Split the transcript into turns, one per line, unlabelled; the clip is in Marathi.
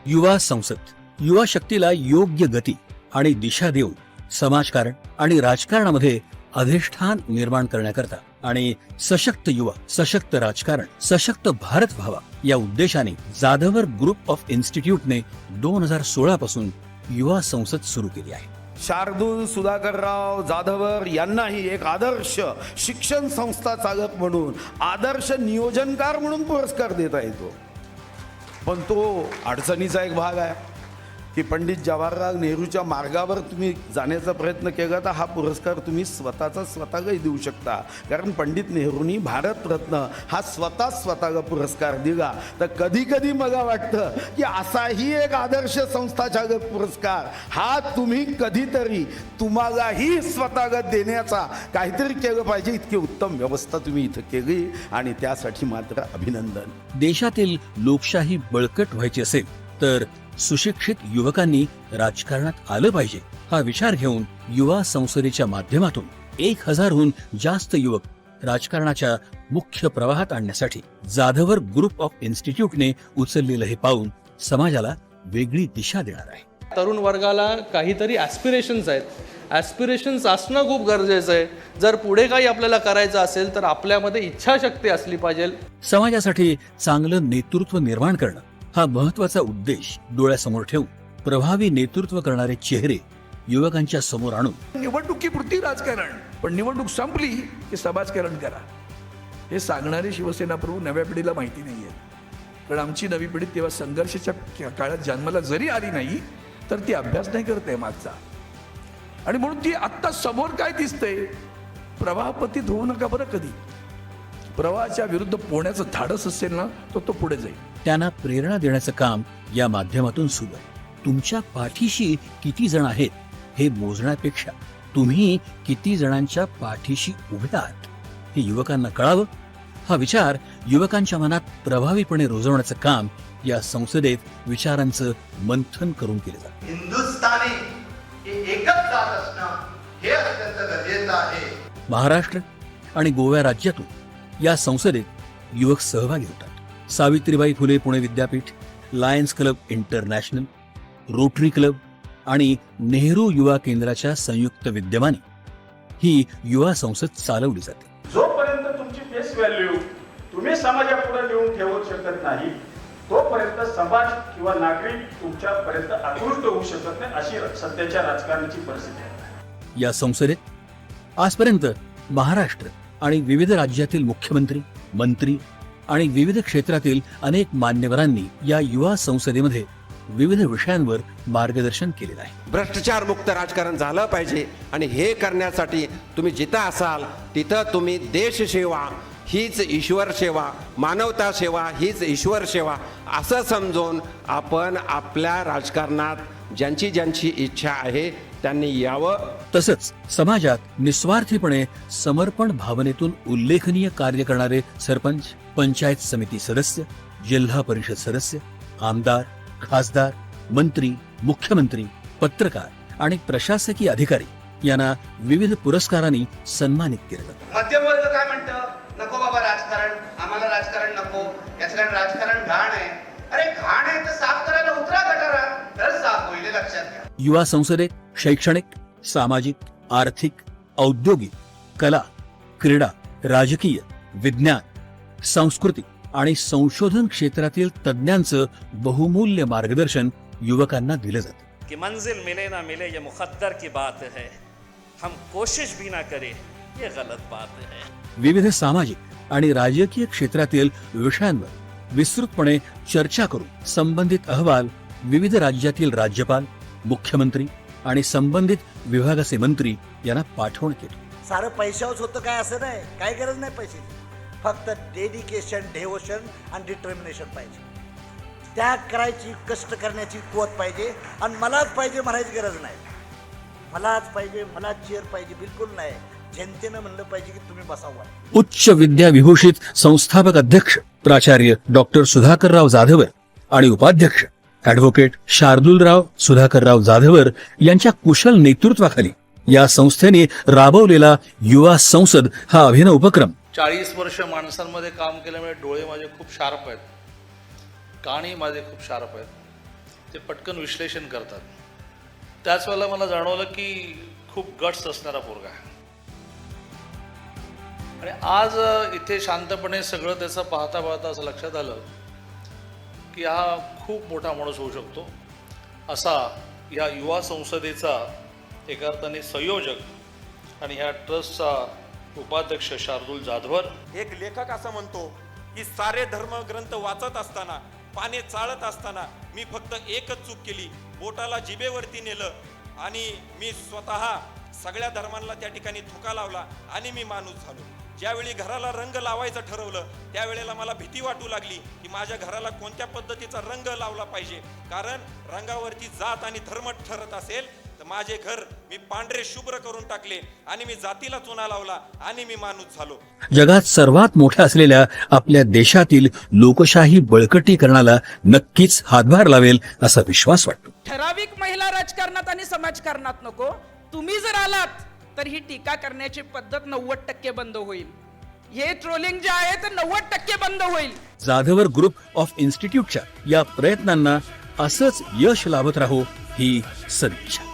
युवा संसद युवा शक्तीला योग्य गती आणि दिशा देऊन समाजकारण आणि राजकारणामध्ये अधिष्ठान निर्माण करण्याकरता आणि सशक्त युवा सशक्त राजकारण सशक्त भारत व्हावा या उद्देशाने जाधवर ग्रुप ऑफ इन्स्टिट्यूटने 2016 पासून युवा संसद सुरू केली आहे.
शार्दूल सुधाकरराव जाधवर यांनाही एक आदर्श शिक्षण संस्था चालक म्हणून आदर्श नियोजनकार म्हणून पुरस्कार देता येतो. पण तो अडचणीचा एक भाग आहे की पंडित जवाहरलाल नेहरूच्या मार्गावर तुम्ही जाण्याचा प्रयत्न केला तर हा पुरस्कार तुम्ही स्वतःलाही देऊ शकता. कारण पंडित नेहरूंनी भारतरत्न हा स्वतःला पुरस्कार दिला. तर कधी कधी मला वाटतं की असाही एक आदर्श संस्थाचालक पुरस्कार हा तुम्ही कधीतरी तुम्हालाही स्वतःला देण्याचा काहीतरी केलं पाहिजे. इतकी उत्तम व्यवस्था तुम्ही इथं केली आणि त्यासाठी मात्र अभिनंदन.
देशातील लोकशाही बळकट व्हायची असेल तर सुशिक्षित युवकांनी राजकारणात आलं पाहिजे हा विचार घेऊन युवा संसदेच्या माध्यमातून 1000हून जास्त युवक राजकारणाच्या मुख्य प्रवाहात आणण्यासाठी जाधवर ग्रुप ऑफ इन्स्टिट्यूटने उचललेलं हे पाऊल समाजाला वेगळी दिशा देणार आहे.
तरुण वर्गाला काहीतरी ॲस्पिरेशन्स आहेत. ॲस्पिरेशन्स असणं खूप गरजेचं आहे. जर पुढे काही आपल्याला करायचं असेल तर आपल्यामध्ये इच्छाशक्ती असली पाहिजे.
समाजासाठी चांगलं नेतृत्व निर्माण करणं हा महत्वाचा उद्देश डोळ्यासमोर ठेवून प्रभावी नेतृत्व करणारे चेहरे युवकांच्या समोर आणून
निवडणुकीपुरती राजकारण, पण निवडणूक संपली की समाजकारण करा हे सांगणारे शिवसेना प्रमुख नव्या पिढीला माहिती नाहीये. कारण आमची नवी पिढी तेव्हा संघर्षाच्या काळात जन्माला जरी आली नाही तर ती अभ्यास नाही करते मागचा. आणि म्हणून ती आत्ता समोर काय दिसतंय, प्रवाहपतीत होऊ नका बरं. कधी प्रवाहाच्या विरुद्ध पोहण्याचं धाडस असेल ना तो पुढे जाईल.
त्यांना प्रेरणा देण्याचं काम या माध्यमातून सुरू आहे. तुमच्या पाठीशी किती जण आहेत हे मोजण्यापेक्षा तुम्ही किती जणांच्या पाठीशी उभे आहात हे युवकांना कळावं हा विचार युवकांच्या मनात प्रभावीपणे रुजवण्याचं काम या संसदेत विचारांचं मंथन करून केलं जातं.
हिंदुस्थानी हे एकच जात असणं हे अत्यंत गरजेचं आहे.
महाराष्ट्र आणि गोवा राज्यातून या संसदेत युवक सहभागी होतात. Savitribai Phule Pune Vidyapeeth, lions club international, rotary club आणि नेहरू युवा केंद्राच्या संयुक्त विद्यमाने ही युवा संसद चालवली जाते.
जोपर्यंत तुमची फेस व्हॅल्यू तुम्ही समाजापुढे नेऊन ठेवू शकत नाही तोपर्यंत समाज किंवा नागरिक तुमच्यापर्यंत आकृष्ट होऊ शकत नाही. अशी सध्याच्या राजकारणाची परिस्थिती आहे.
या संसदेत आजपर्यंत महाराष्ट्र आणि विविध राज्यातील मुख्यमंत्री, मंत्री आणि विविध क्षेत्रातील अनेक मान्यवरांनी या युवा संसदेमध्ये विविध विषयांवर मार्गदर्शन केलेलं आहे.
भ्रष्टाचार मुक्त राजकारण झालं पाहिजे आणि हे करण्यासाठी तुम्ही जिथं असाल तिथं तुम्ही देशसेवा हीच ईश्वर सेवा, मानवता सेवा हीच ईश्वर सेवा असं समजून आपण आपल्या राजकारणात ज्यांची ज्यांची इच्छा आहे त्यांनी यावं.
तसंच समाजात निस्वार्थीपणे समर्पण भावनेतून उल्लेखनीय कार्य करणारे सरपंच, पंचायत समिती सदस्य, जिल्हा परिषद सदस्य, आमदार, खासदार, मंत्री, मुख्यमंत्री, पत्रकार आणि प्रशासकीय अधिकारी यांना विविध पुरस्कारांनी सन्मानित केलं.
मध्यम वर्ग काय म्हणतं, नको बाबा राजकारण, आम्हाला राजकारण नको, याचं कारण राजकारण घाण आहे. अरे घाण आहे तर साफ करायला उतरा गटारात, तर साफ होईल लक्षात घ्या.
युवा संसदेत शैक्षणिक, सामाजिक, आर्थिक, औद्योगिक, कला, क्रीडा, राजकीय, विज्ञान, सांस्कृतिक आणि संशोधन क्षेत्रातील तज्ञांचं बहुमूल्य मार्गदर्शन युवकांना दिलं जातं.
कि मंजिल मिले ना मिले ये मुकद्दर की बात है, हम कोशिश भी ना करें ये गलत बात है.
विविध सामाजिक आणि राजकीय क्षेत्रातील विषयांवर विस्तृतपणे चर्चा करून संबंधित अहवाल विविध राज्यातील राज्यपाल, मुख्यमंत्री आणि संबंधित विभागाचे मंत्री यांना पाठवण्यात येतो.
सारं पैशावरच होतं काय असं नाही, काय गरज नाही पैशाची. फक्त डेडिकेशन, डेवोशन आणि डिटर्मिनेशन पाहिजे. त्याग करायची, कष्ट करण्याची कुवत पाहिजे. आणि मलाच पाहिजे म्हणायची गरज नाही. मलाच पाहिजे, मलाच चेअर पाहिजे बिलकुल नाही. जनतेनं म्हणलं पाहिजे की तुम्ही बसावा.
उच्च विद्या विभूषित संस्थापक अध्यक्ष प्राचार्य डॉक्टर सुधाकरराव जाधवर आणि उपाध्यक्ष ॲडव्होकेट शार्दूलराव सुधाकरराव जाधवर यांच्या कुशल नेतृत्वाखाली या संस्थेने राबवलेला युवा संसद हा अभिनव उपक्रम
40 वर्ष माणसांमध्ये काम केल्यामुळे डोळे माझे खूप शार्प आहेत, कानही माझे खूप शार्प आहेत. ते पटकन विश्लेषण करतात. त्याच वेळेला मला जाणवलं की खूप गट्स असणारा पोरगा आहे. आणि आज इथे शांतपणे सगळं त्याचं पाहता पाहता असं लक्षात आलं की हा खूप मोठा माणूस होऊ शकतो. असा या युवा संसदेचा एका अर्थाने संयोजक आणि ह्या ट्रस्टचा उपाध्यक्ष शार्दूल जाधवर.
एक लेखक असं म्हणतो की सारे धर्मग्रंथ वाचत असताना, पाने चाळत असताना मी फक्त एकच चूक केली, बोटाला जिभेवरती नेलं आणि मी स्वतः सगळ्या धर्मांना त्या ठिकाणी थुका लावला आणि मी माणूस झालो. ज्यावेळी घराला रंग लावायचं ठरवलं त्यावेळेला मला भीती वाटू लागली की माझ्या घराला कोणत्या पद्धतीचा रंग लावला पाहिजे, कारण रंगावरती जात आणि धर्म ठरत असेल तर माझे घर मी पांढरे शुभ्र करून टाकले आणि मी जातीला चुना लावला आणि मी माणूस झालो.
जगात सर्वात मोठ्या असलेल्या आपल्या देशातील लोकशाही बळकटीकरणाला नक्कीच हातभार लावेल असा विश्वास वाटतो.
ठराविक महिला राजकारणात आणि समाजकारणात नको. तुम्ही जर आलात तर ही टीका करण्याची पद्धत 90% बंद होईल. हे ट्रोलिंग जे आहे ते 90% बंद होईल.
जाधवर ग्रुप ऑफ इन्स्टिट्यूटच्या या प्रयत्नांना असंच यश लाभत राहो ही सदिच्छा.